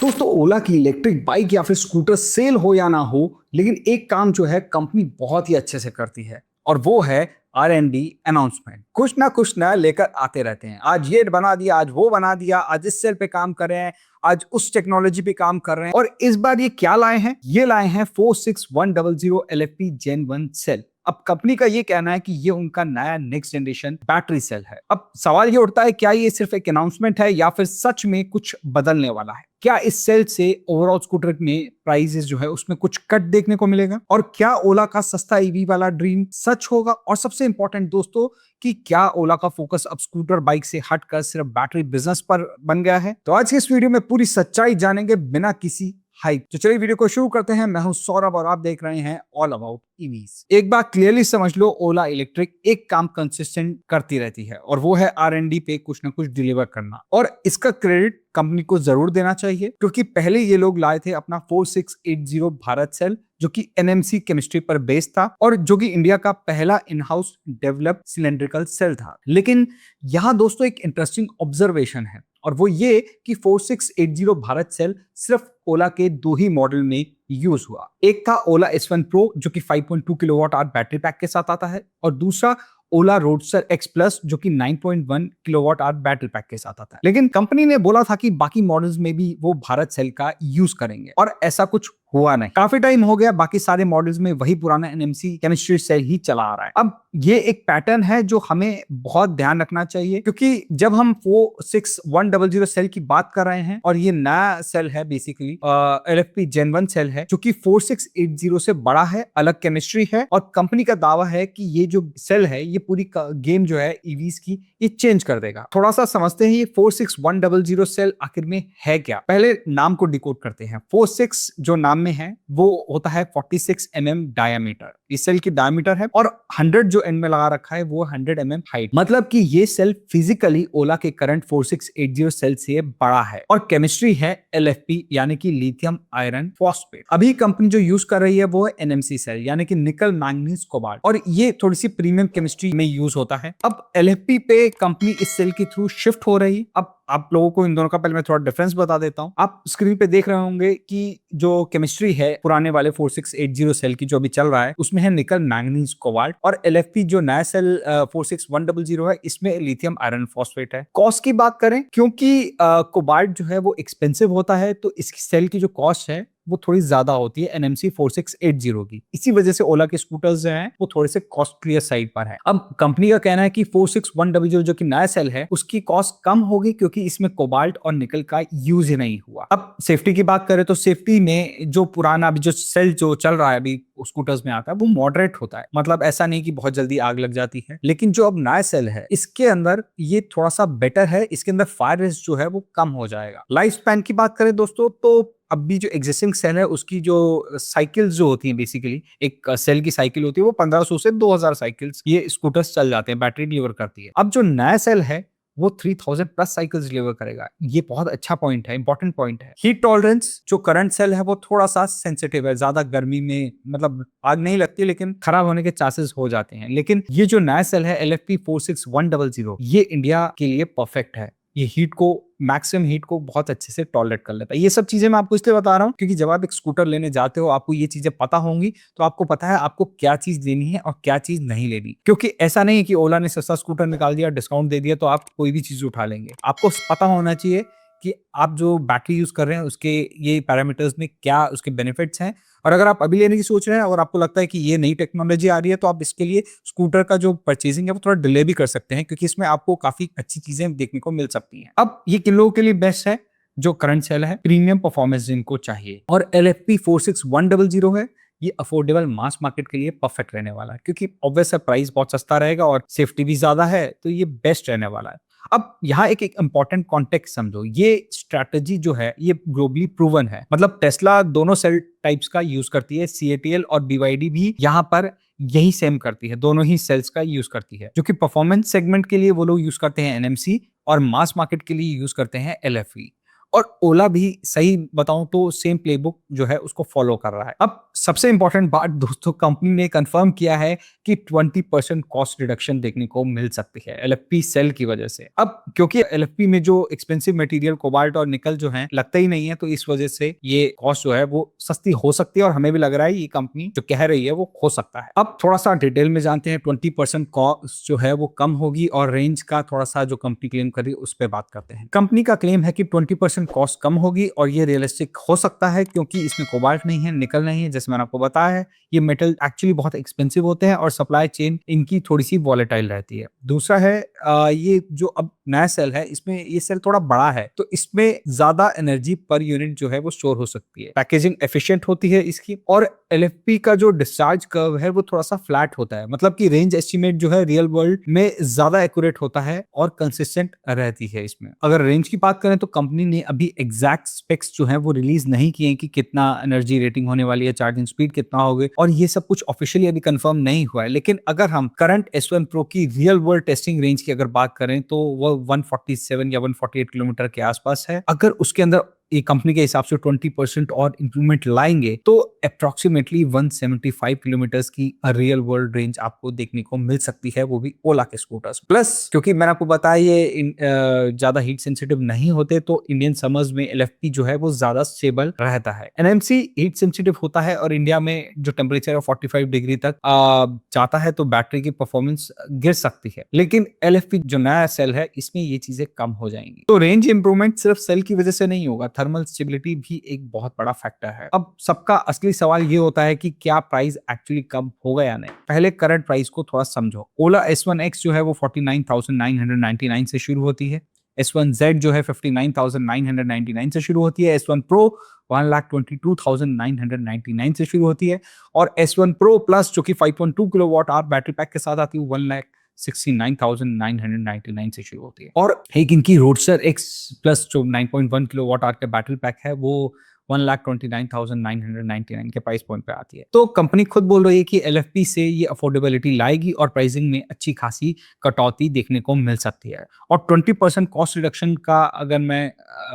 दोस्तों ओला की electric bike या फिर स्कूटर सेल हो या ना हो, लेकिन एक काम जो है कंपनी बहुत ही अच्छे से करती है और वो है R&D अनाउंसमेंट। कुछ ना कुछ नया लेकर आते रहते हैं। आज ये बना दिया, आज वो बना दिया, आज इस सेल पे काम कर रहे हैं, आज उस टेक्नोलॉजी पे काम कर रहे हैं। और इस बार ये क्या लाए हैं? ये लाए हैं 46100 LFP Gen 1 सेल। अब कंपनी का ये कहना है कि ये उनका नया नेक्स्ट जनरेशन बैटरी सेल है। अब सवाल ये उठता है, क्या ये सिर्फ एक अनाउंसमेंट है या फिर सच में कुछ बदलने वाला है? क्या इस सेल से ओवरऑल स्कूटर में प्राइसेस जो है उसमें कुछ कट देखने को मिलेगा? और क्या ओला का सस्ता ईवी वाला ड्रीम सच होगा? और सबसे इंपॉर्टेंट दोस्तों, कि क्या ओला का फोकस अब स्कूटर बाइक से हटकर सिर्फ बैटरी बिजनेस पर बन गया है? तो आज की इस वीडियो में पूरी सच्चाई जानेंगे बिना किसी हाइप। तो चलिए वीडियो को शुरू करते हैं। मैं हूं सौरभ और आप देख रहे हैं ऑल अबाउट ईवीज। एक बात क्लियरली समझ लो, ओला इलेक्ट्रिक एक काम कंसिस्टेंट करती रहती है और वो है R&D पे कुछ ना कुछ डिलीवर करना। और इसका क्रेडिट कंपनी को जरूर देना चाहिए, क्योंकि पहले ये लोग लाए थे अपना 4680 भारत सेल, जो कि NMC केमिस्ट्री पर बेस्ड था और जो कि इंडिया का पहला in house developed cylindrical cell था। लेकिन यहाँ दोस्तों एक इंटरेस्टिंग ऑब्जर्वेशन है और वो ये कि 4680 भारत सेल सिर्फ ओला के दो ही मॉडल में यूज हुआ। एक था ओला S1 प्रो जो कि 5.2 किलोवाट आवर बैटरी पैक के साथ आता है, और दूसरा ओला रोडस्टर X प्लस जो कि 9.1 किलोवाट आवर बैटरी पैक के साथ आता है। लेकिन कंपनी ने बोला था कि बाकी मॉडल्स में भी वो भारत सेल का यूज करेंगे, और ऐसा कुछ हुआ नहीं। काफी टाइम हो गया, बाकी सारे मॉडल्स में वही पुराना NMC केमिस्ट्री सेल ही चला आ रहा है। अब ये एक पैटर्न है जो हमें बहुत ध्यान रखना चाहिए, क्योंकि जब हम 46100 सेल की बात कर रहे हैं और ये नया सेल है बेसिकली LFP Gen 1 सेल है जो कि 4680 से बड़ा है, अलग केमिस्ट्री है, और कंपनी का दावा है कि ये जो सेल है ये पूरी गेम जो है ईवीज की ये चेंज कर देगा। थोड़ा सा समझते हैं ये 46100 सेल आखिर में है क्या। पहले नाम को डिकोड करते हैं। 46 जो नाम में है वो होता है 46 mm डायमीटर, इस सेल की डायमीटर है, और 100 जो एंड में लगा रखा है वो 100 mm हाइट। मतलब कि ये सेल फिजिकली ओला के करंट 4680 सेल से बड़ा है, और केमिस्ट्री है LFP यानी कि लिथियम आयरन फॉस्फेट। अभी कंपनी जो यूज कर रही है वो है NMC सेल यानी कि निकल मैंगनीज कोबाल्ट, और ये थोड़ी सी प्रीमियम केमिस्ट्री में यूज होता है। अब LFP पे कंपनी इस सेल के थ्रू शिफ्ट हो रही है। अब आप लोगों को इन दोनों का पहले मैं थोड़ा डिफरेंस बता देता हूं। आप स्क्रीन पे देख रहे होंगे कि जो केमिस्ट्री है पुराने वाले 4680 सेल की जो अभी चल रहा है उसमें है निकल मैंगनीज कोबाल्ट, और LFP जो नया सेल 46100 है इसमें लिथियम आयरन फॉस्फेट है। कॉस्ट की बात करें, क्योंकि कोबाल्ट जो है वो एक्सपेंसिव होता है, तो इस सेल की जो कॉस्ट है वो थोड़ी ज्यादा होती है NMC 4680 की। इसी वजह से ओला के स्कूटर्स जो हैं वो थोड़े से कॉस्टलियर साइड पर है। अब कंपनी का कहना है कि 46100 जो कि नया सेल है उसकी कॉस्ट कम होगी, क्योंकि इसमें कोबाल्ट और निकल का यूज ही नहीं हुआ। अब सेफ्टी की बात करें तो सेफ्टी में जो पुराना अभी जो सेल जो चल रहा है अभी स्कूटर्स में आता है वो मॉडरेट होता है, मतलब ऐसा नहीं कि बहुत जल्दी आग लग जाती है। लेकिन जो अब नया सेल है इसके अंदर ये थोड़ा सा बेटर है, इसके अंदर फायर रिस्क जो है वो कम हो जाएगा। लाइफ स्पैन की बात करें दोस्तों, तो अब भी जो एग्जिस्टिंग सेल है उसकी जो साइकिल्स जो होती हैं, बेसिकली एक सेल की साइकिल होती है वो 1500 से 2000 साइकिल्स ये स्कूटर्स चल जाते हैं, बैटरी डिलीवर करती है। अब जो नया सेल है वो 3000 प्लस साइकिल्स डिलीवर करेगा। ये बहुत अच्छा पॉइंट है, इंपॉर्टेंट पॉइंट है। हीट टॉलरेंस जो करंट सेल है वो थोड़ा सा सेंसिटिव है, ज्यादा गर्मी में मतलब आग नहीं लगती लेकिन खराब होने के चांसेस हो जाते हैं। लेकिन ये जो नया सेल है LFP 46100 ये इंडिया के लिए परफेक्ट है। ये हीट को मैक्सिमम हीट को बहुत अच्छे से टॉलरेट कर लेता है। ये सब चीजें मैं आपको इसलिए बता रहा हूँ क्योंकि जब आप एक स्कूटर लेने जाते हो आपको ये चीजें पता होंगी, तो आपको पता है आपको क्या चीज लेनी है और क्या चीज नहीं लेनी। क्योंकि ऐसा नहीं है कि ओला ने सस्ता स्कूटर निकाल दिया, डिस्काउंट दे दिया तो आप कोई भी चीज उठा लेंगे। आपको पता होना चाहिए कि आप जो बैटरी यूज कर रहे हैं उसके ये पैरामीटर्स में क्या उसके बेनिफिट्स हैं। और अगर आप अभी लेने की सोच रहे हैं और आपको लगता है कि ये नई टेक्नोलॉजी आ रही है तो आप इसके लिए स्कूटर का जो परचेजिंग है वो थोड़ा डिले भी कर सकते हैं, क्योंकि इसमें आपको काफी अच्छी चीजें देखने को मिल सकती हैं। अब ये किन लोगों के लिए बेस्ट है? जो करंट सेल है, प्रीमियम परफॉर्मेंस जिनको चाहिए, और LFP 46100 है ये अफोर्डेबल मास मार्केट के लिए परफेक्ट रहने वाला है, क्योंकि ऑब्वियस है प्राइस बहुत सस्ता रहेगा और सेफ्टी भी ज्यादा है, तो ये बेस्ट रहने वाला है। अब यहाँ एक इंपॉर्टेंट कॉन्टेक्स्ट समझो, ये स्ट्रैटेजी जो है ये ग्लोबली प्रूवन है। मतलब टेस्ला दोनों सेल टाइप्स का यूज करती है, CATL और BYD भी यहाँ पर यही सेम करती है, दोनों ही सेल्स का यूज करती है। जो कि परफॉर्मेंस सेगमेंट के लिए वो लोग यूज करते हैं NMC और मास मार्केट के लिए यूज करते हैं LFP। और ओला भी सही बताऊं तो सेम प्लेबुक जो है उसको फॉलो कर रहा है। अब सबसे इंपॉर्टेंट बात दोस्तों, कंपनी ने कंफर्म किया है कि 20% कॉस्ट रिडक्शन देखने को मिल सकती है एलएफपी सेल की वजह से। अब क्योंकि एलएफपी में जो एक्सपेंसिव मटेरियल कोबाल्ट और निकल जो है लगता ही नहीं है, तो इस वजह से ये कॉस्ट जो है वो सस्ती हो सकती है और हमें भी लग रहा है ये कंपनी जो कह रही है वो हो सकता है। अब थोड़ा सा डिटेल में जानते हैं। 20% कॉस्ट जो है वो कम होगी और रेंज का थोड़ा सा जो कंपनी क्लेम कर रही है उस पर बात करते हैं। कंपनी का क्लेम है कि 20% कॉस्ट कम होगी और ये रियलिस्टिक हो सकता है क्योंकि इसमें कोबाल्ट नहीं है, निकल नहीं है। जैसे मैंने आपको बताया है ये मेटल एक्चुअली बहुत एक्सपेंसिव होते हैं और सप्लाई चेन इनकी थोड़ी सी वॉलेटाइल रहती है। दूसरा है ये जो अब नया सेल है इसमें ये सेल थोड़ा बड़ा है, तो इसमें ज्यादा एनर्जी पर यूनिट जो है वो स्टोर हो सकती है। पैकेजिंग एफिशिएंट होती है इसकी, और एलएफपी का जो डिस्चार्ज कर्व है वो थोड़ा सा फ्लैट होता है, मतलब कि रेंज एस्टिमेट जो है रियल वर्ल्ड में ज्यादा एक्यूरेट होता है और कंसिस्टेंट रहती है इसमें। अगर रेंज की बात करें तो कंपनी ने अभी एग्जैक्ट स्पेक्स जो है वो रिलीज नहीं किए कि कितना एनर्जी रेटिंग होने वाली है, चार्जिंग स्पीड कितना होगी, और ये सब कुछ ऑफिशियली अभी कंफर्म नहीं हुआ है। लेकिन अगर हम करंट S1 Pro की रियल वर्ल्ड टेस्टिंग रेंज की अगर बात करें तो वो 147 या 148 किलोमीटर के आसपास है। अगर उसके अंदर ये कंपनी के हिसाब से 20% और इंप्रूवमेंट लाएंगे तो अप्रोक्सीमेटली 175 किलोमीटर की रियल वर्ल्ड रेंज आपको देखने को मिल सकती है, वो भी ओला के स्कूटर्स। प्लस क्योंकि मैंने आपको बताया ये ज्यादा हीट सेंसिटिव नहीं होते, तो इंडियन समर्स में एलएफपी जो है वो ज्यादा स्टेबल रहता है। एनएमसी हीट सेंसिटिव होता है और इंडिया में जो टेम्परेचर है 45 डिग्री तक जाता है तो बैटरी की परफॉर्मेंस गिर सकती है। लेकिन एलएफपी जो नया सेल है इसमें ये चीजें कम हो जाएंगी। तो रेंज इंप्रूवमेंट सिर्फ सेल की वजह से नहीं होगा, थर्मल स्टेबिलिटी भी एक बहुत बड़ा फैक्टर है। अब सबका असली सवाल ये होता है कि क्या प्राइस एक्चुअली कम होगा या नहीं। पहले करंट प्राइस को थोड़ा समझो। ओला S1X जो है वो 49,999 से शुरू होती है। S1Z जो है 59,999 से शुरू होती है। S1 Pro 1,22,999 से शुरू होती है और S1 Pro Plus जो कि 5.2 किलोवाट आवर बैटरी पैक के साथ आती है 1,69,999 से शुरू होती है। और एक इनकी रोडस्टर X प्लस जो 9.1 किलोवाट आवर का बैटरी पैक है वो 1,29,999 के प्राइस पॉइंट पे आती है। तो कंपनी खुद बोल रही है कि एलएफपी से ये अफोर्डेबिलिटी लाएगी और प्राइसिंग में अच्छी खासी कटौती देखने को मिल सकती है। और 20% कॉस्ट रिडक्शन का अगर मैं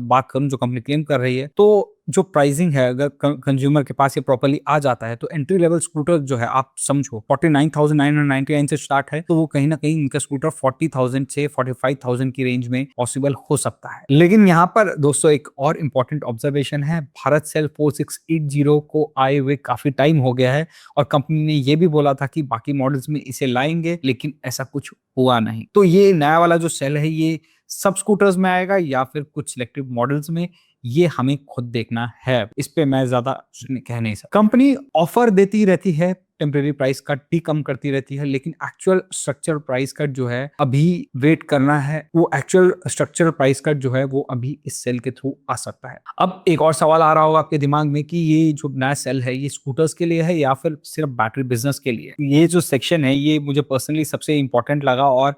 बात करूं जो कंपनी क्लेम कर रही है, तो जो प्राइसिंग है अगर कंज्यूमर के पास ये प्रॉपर्ली आ जाता है तो एंट्री लेवल स्कूटर जो है आप समझो 49,999 से स्टार्ट है, तो वो कहीं ना कहीं इनका स्कूटर 40,000 से 45,000 की रेंज में पॉसिबल हो सकता है। लेकिन यहाँ पर दोस्तों एक और इम्पोर्टेंट ऑब्जर्वेशन है, भारत सेल 4680 को आए हुए काफी टाइम हो गया है और कंपनी ने ये भी बोला था कि बाकी मॉडल्स में इसे लाएंगे, लेकिन ऐसा कुछ हुआ नहीं। तो ये नया वाला जो सेल है ये सब स्कूटर्स में आएगा या फिर कुछ सिलेक्टिव मॉडल्स में, ये हमें खुद देखना है। इस पे मैं ज्यादा कह नहीं सकता। कंपनी ऑफर देती रहती है, टेम्परेरी प्राइस कट भी कम करती रहती है, लेकिन एक्चुअल स्ट्रक्चर प्राइस कट जो है अभी वेट करना है। वो एक्चुअल स्ट्रक्चर प्राइस कट जो है वो अभी इस सेल के थ्रू आ सकता है। अब एक और सवाल आ रहा होगा आपके दिमाग में कि ये जो नया सेल है ये स्कूटर्स के लिए है या फिर सिर्फ बैटरी बिजनेस के लिए। ये जो सेक्शन है ये मुझे पर्सनली सबसे इंपॉर्टेंट लगा और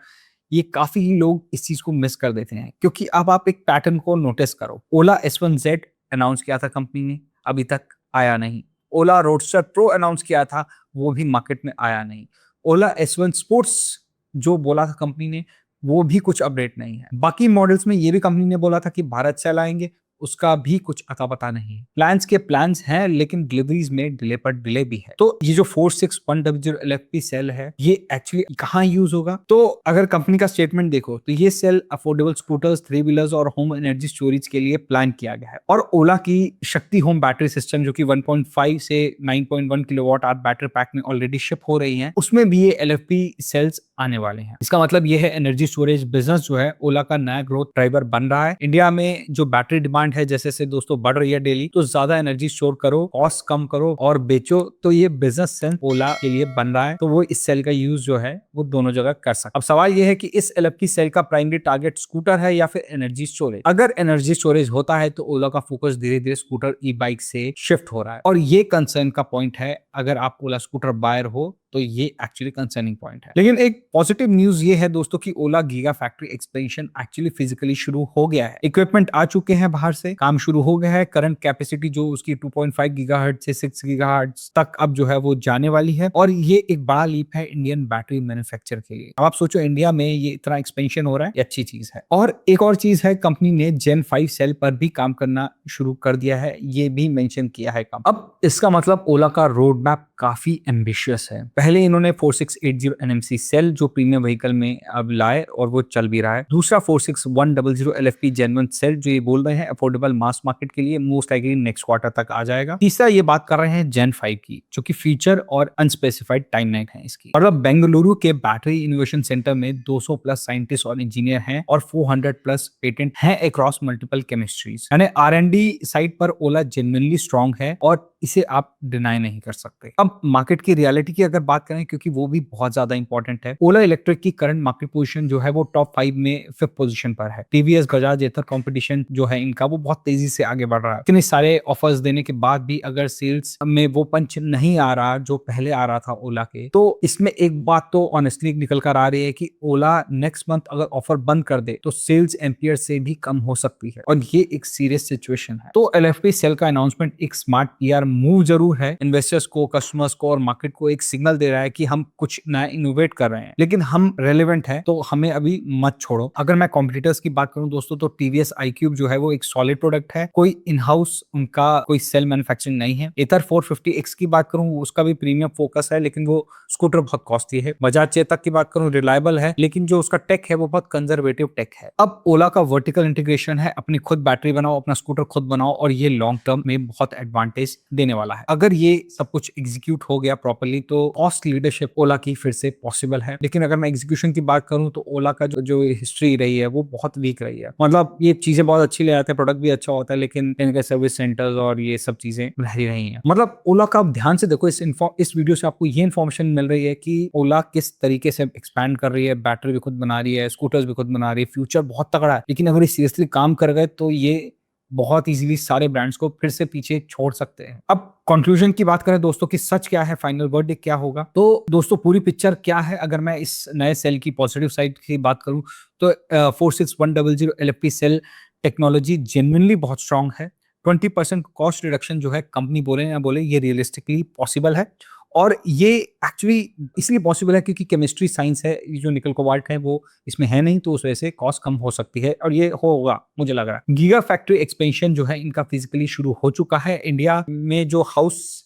ये काफी लोग इस चीज को मिस कर देते हैं, क्योंकि अब आप एक पैटर्न को नोटिस करो। ओला S1Z अनाउंस किया था कंपनी ने, अभी तक आया नहीं। ओला रोडस्टर प्रो अनाउंस किया था, वो भी मार्केट में आया नहीं। ओला S1 स्पोर्ट्स जो बोला था कंपनी ने, वो भी कुछ अपडेट नहीं है। बाकी मॉडल्स में ये भी कंपनी ने बोला था कि भारत से लाएंगे, उसका भी कुछ अता पता नहीं है। प्लान्स के प्लान्स हैं लेकिन डिलीवरीज में डिले पर डिले भी है। तो ये जो 46100 एलएफपी सेल है ये एक्चुअली कहाँ यूज होगा, तो अगर कंपनी का स्टेटमेंट देखो तो ये सेल अफोर्डेबल स्कूटर्स, 3 व्हीलर्स और होम एनर्जी स्टोरेज के लिए प्लान किया गया है। और ओला की शक्ति होम बैटरी सिस्टम जो कि 1.5 से 9.1 किलोवाट आवर बैटरी पैक में ऑलरेडी शिप हो रही है, उसमें भी ये एलएफपी सेल्स आने वाले हैं। इसका मतलब ये है एनर्जी स्टोरेज बिजनेस जो है ओला का नया ग्रोथ ड्राइवर बन रहा है। इंडिया में जो बैटरी डिमांड है जैसे से दोस्तों बढ़ रही है डेली, तो ज्यादा एनर्जी स्टोर करो, कॉस्ट कम करो और बेचो, तो ये बिजनेस सेंस ओला के लिए बन रहा है। तो वो इस सेल का यूज जो है वो दोनों जगह कर सकते। अब सवाल ये है कि इस एलएफपी सेल का प्राइमरी टारगेट स्कूटर है या फिर एनर्जी स्टोरेज। अगर एनर्जी स्टोरेज होता है तो ओला का फोकस धीरे धीरे स्कूटर ई बाइक से शिफ्ट हो रहा है और ये कंसर्न का पॉइंट है। अगर आप ओला स्कूटर बायर हो तो ये एक्चुअली कंसर्निंग पॉइंट है। लेकिन एक पॉजिटिव न्यूज ये है दोस्तों कि Ola giga factory expansion actually physically शुरू हो गया है। इक्विपमेंट आ चुके हैं बाहर से काम शुरू हो गया है। करंट कैपेसिटी जो उसकी 2.5 गीगाहर्ट्ज से 6 गीगाहर्ट्ज तक अब जो है वो जाने वाली है, और ये एक बड़ा लीप है इंडियन बैटरी मैन्युफैक्चर के लिए। अब आप सोचो इंडिया में ये इतना एक्सपेंशन हो रहा है, ये अच्छी चीज है। और एक और चीज है, कंपनी ने Gen 5 सेल पर भी काम करना शुरू कर दिया है, ये भी मेंशन किया है काम। अब इसका मतलब ओला का रोड मैप काफी एम्बिशियस है। पहले इन्होंने 4680 NMC सेल जो प्रीमियम व्हीकल में अब लाए और वो चल भी रहा है। दूसरा 46100 LFP Gen 1 सेल जो ये बोल रहे हैं अफोर्डेबल मास मार्केट के लिए मोस्ट लाइकली नेक्स्ट क्वार्टर तक आ जाएगा। तीसरा ये बात कर रहे हैं Gen 5 की, जो कि फीचर और अनस्पेसिफाइड टाइमलाइन है इसकी। मतलब बेंगलुरु के बैटरी इनोवेशन सेंटर में 200 प्लस साइंटिस्ट और इंजीनियर हैं और 400 प्लस पेटेंट हैं अक्रॉस मल्टीपल केमिस्ट्रीज। यानी R&D साइड पर ओला जेन्युइनली स्ट्रांग है और इसे आप डिनाई नहीं कर सकते। अब मार्केट की रियलिटी की अगर बात करें, क्योंकि वो भी बहुत ज्यादा इंपॉर्टेंट है, ओला इलेक्ट्रिक की करंट मार्केट पोजीशन जो है वो टॉप 5 में 5th पोजीशन पर है। टीवीएस, बजाज, एथर कंपटीशन जो है इनका वो बहुत तेजी से आगे बढ़ रहा है। इतने सारे ऑफर्स देने के बाद भी अगर सेल्स में वो पंच नहीं आ रहा जो पहले आ रहा था ओला के, तो इसमें एक बात तो ऑनेस्टली निकल कर आ रही है कि ओला नेक्स्ट मंथ अगर ऑफर बंद कर दे तो सेल्स एम्पियर से भी कम हो सकती है, और ये एक सीरियस सिचुएशन है। तो LFP सेल का अनाउंसमेंट एक स्मार्ट PR मूव जरूर है, इन्वेस्टर्स को, कस्टमर्स को और मार्केट को एक सिग्नल दे रहा है कि हम कुछ नया इनोवेट कर रहे हैं, लेकिन हम रेलेवेंट हैं, तो हमें अभी मत छोड़ो। अगर मैं कॉम्पिटिटर्स की बात करूं दोस्तों, तो TVS iQube जो है वो एक सॉलिड प्रोडक्ट है, कोई इन हाउस उनका कोई सेल मैन्युफैक्चरिंग नहीं है। एथर 450X की बात करूं, उसका भी प्रीमियम फोकस है, लेकिन वो स्कूटर बहुत कॉस्टली है। बजाज चेतक की बात करूं, रिलायबल है, लेकिन जो उसका टेक है वो बहुत कंजर्वेटिव टेक है। अब ओला का वर्टिकल इंटीग्रेशन है, अपनी खुद बैटरी बनाओ, अपना स्कूटर खुद बनाओ, और ये लॉन्ग टर्म में बहुत एडवांटेज देने वाला है। अगर ये सब कुछ एग्जीक्यूट हो गया प्रॉपर्ली तो कॉस्ट लीडरशिप ओला की फिर से पॉसिबल है। लेकिन अगर मैं एग्जीक्यूशन की बात करूं तो ओला का जो हिस्ट्री रही है वो बहुत वीक रही है। मतलब ये चीजें बहुत अच्छी ले आते हैं, प्रोडक्ट भी अच्छा होता है, लेकिन इनके सर्विस सेंटर्स और ये सब चीजें रही रही हैं। मतलब ओला का आप ध्यान से देखो, इस वीडियो से आपको ये इन्फॉर्मेशन मिल रही है कि ओला किस तरीके से एक्सपैंड कर रही है, बैटरी भी खुद बना रही है, स्कूटर्स भी खुद बना रही है, फ्यूचर बहुत तगड़ा है। लेकिन अगर ये सीरियसली काम कर गए तो ये बहुत इजीली सारे ब्रांड्स को फिर से पीछे छोड़ सकते हैं। अब कंक्लूजन की बात करें दोस्तों कि सच क्या है, फाइनल वर्ड क्या होगा, तो दोस्तों पूरी पिक्चर क्या है अगर मैं इस नए सेल की पॉजिटिव साइड की बात करूं तो 46100 LFP सेल टेक्नोलॉजी जेन्युइनली बहुत स्ट्रांग है। 20% कॉस्ट रिडक्शन जो है, कंपनी बोले या बोले, ये रियलिस्टिकली पॉसिबल है। और ये एक्चुअली इसलिए पॉसिबल है क्योंकि केमिस्ट्री साइंस है, ये जो निकल कोबाल्ट है वो इसमें है नहीं, तो उस वजह से कॉस्ट कम हो सकती है, और ये होगा मुझे लग रहा है। गीगा फैक्ट्री एक्सपेंशन जो है इनका फिजिकली शुरू हो चुका है। इंडिया में जो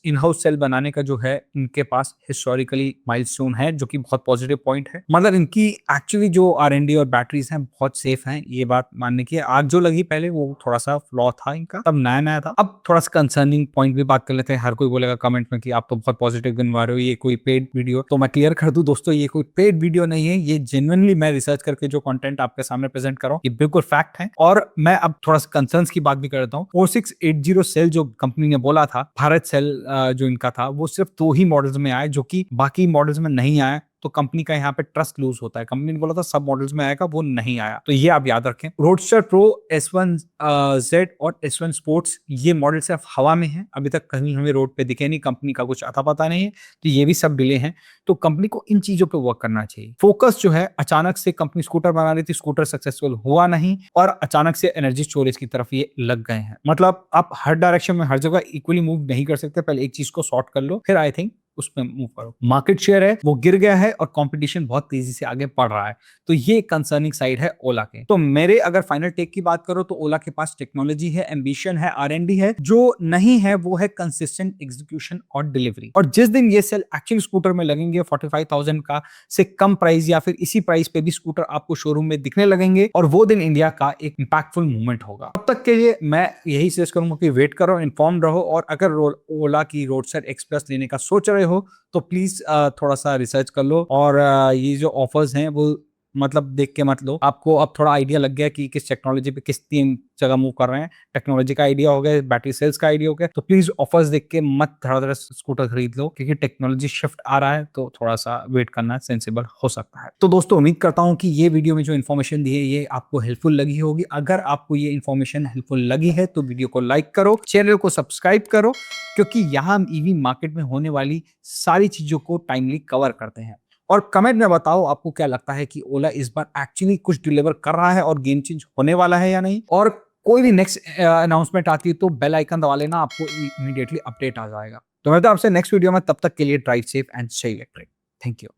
इन हाउस सेल बनाने का जो है इनके पास हिस्टोरिकली माइलस्टोन है, जो कि बहुत पॉजिटिव पॉइंट है। मतलब इनकी एक्चुअली जो R&D और बैटरीज हैं बहुत सेफ हैं, ये बात मानने की। आग जो लगी पहले वो थोड़ा सा फ्लॉ था इनका, तब नया नया था। अब थोड़ा सा कंसर्निंग पॉइंट भी बात कर लेते हैं। हर कोई बोलेगा कमेंट में कि आप तो बहुत पॉजिटिव गिनवा रहे हो, ये कोई पेड वीडियो। तो मैं क्लियर कर दूं दोस्तों, ये कोई पेड वीडियो नहीं है, ये जेन्युइनली मैं रिसर्च करके जो कंटेंट आपके सामने प्रेजेंट कर रहा हूं ये बिल्कुल फैक्ट है। और मैं अब थोड़ा सा कंसर्न्स की बात भी करता हूं। 4680 सेल जो कंपनी ने बोला था, भारत सेल जो इनका था, वो सिर्फ 2 ही मॉडल्स में आए, जो कि बाकी मॉडल्स में नहीं आया, तो कंपनी का यहाँ पे ट्रस्ट लूज होता है। कंपनी ने बोला था सब मॉडल्स में आएगा, वो नहीं आया, तो ये आप याद रखें। रोडस्टर प्रो, S1Z और S1 स्पोर्ट्स, ये मॉडल सिर्फ हवा में है, अभी तक कहीं हमें रोड पे दिखे नहीं, कंपनी का कुछ अता पता नहीं है, तो ये भी सब डिले हैं। तो कंपनी को इन चीजों पे वर्क करना चाहिए। फोकस जो है, अचानक से कंपनी स्कूटर बना रही थी, स्कूटर सक्सेसफुल हुआ नहीं, और अचानक से एनर्जी स्टोरेज की तरफ ये लग गए हैं। मतलब आप हर डायरेक्शन में हर जगह इक्वली मूव नहीं कर सकते, पहले एक चीज को सॉर्ट कर लो, फिर आई थिंक उसमें मूव करो। मार्केट शेयर है वो गिर गया है और कंपटीशन बहुत तेजी से आगे बढ़ रहा है, तो ये कंसर्निंग साइड है ओला के। तो मेरे अगर फाइनल टेक की बात करो तो ओला के पास टेक्नोलॉजी है, एम्बिशन है, R&D है, जो नहीं है वो है कंसिस्टेंट एग्जीक्यूशन और डिलीवरी। और जिस दिन ये सेल एक्चुअली स्कूटर में लगेंगे, 45,000 का से कम प्राइस या फिर इसी प्राइस पे भी स्कूटर आपको शोरूम में दिखने लगेंगे, और वो दिन इंडिया का एक इंपैक्टफुल मूवमेंट होगा। तब तक के लिए मैं यही सजेस्ट करूंगा कि वेट करो, इन्फॉर्म रहो, और अगर ओला की रोडस्टर एक्सप्रेस लेने का सोच रहे हो तो प्लीज थोड़ा सा रिसर्च कर लो, और ये जो ऑफर्स हैं वो मतलब देख के मत लो। आपको अब थोड़ा आइडिया लग गया कि किस टेक्नोलॉजी पे किस 3 जगह मूव कर रहे हैं। टेक्नोलॉजी का आइडिया हो गया, बैटरी सेल्स का आइडिया हो गया, तो प्लीज ऑफर्स देख के मत धड़ाधड़ स्कूटर खरीद लो, क्योंकि टेक्नोलॉजी शिफ्ट आ रहा है, तो थोड़ा सा वेट करना सेंसिबल हो सकता है। तो दोस्तों उम्मीद करता हूँ कि ये वीडियो में जो इन्फॉर्मेशन दी है ये आपको हेल्पफुल लगी होगी। अगर आपको ये इन्फॉर्मेशन हेल्पफुल लगी है तो वीडियो को लाइक करो, चैनल को सब्सक्राइब करो, क्योंकि यहाँ हम ईवी मार्केट में होने वाली सारी चीजों को टाइमली कवर करते हैं। और कमेंट में बताओ आपको क्या लगता है कि ओला इस बार एक्चुअली कुछ डिलीवर कर रहा है और गेम चेंज होने वाला है या नहीं। और कोई भी नेक्स्ट अनाउंसमेंट आती है तो बेल आइकन दबा लेना, आपको इमीडिएटली अपडेट आ जाएगा। तो मिलता हूं आपसे नेक्स्ट वीडियो में, तब तक के लिए drive safe and stay electric. Thank you.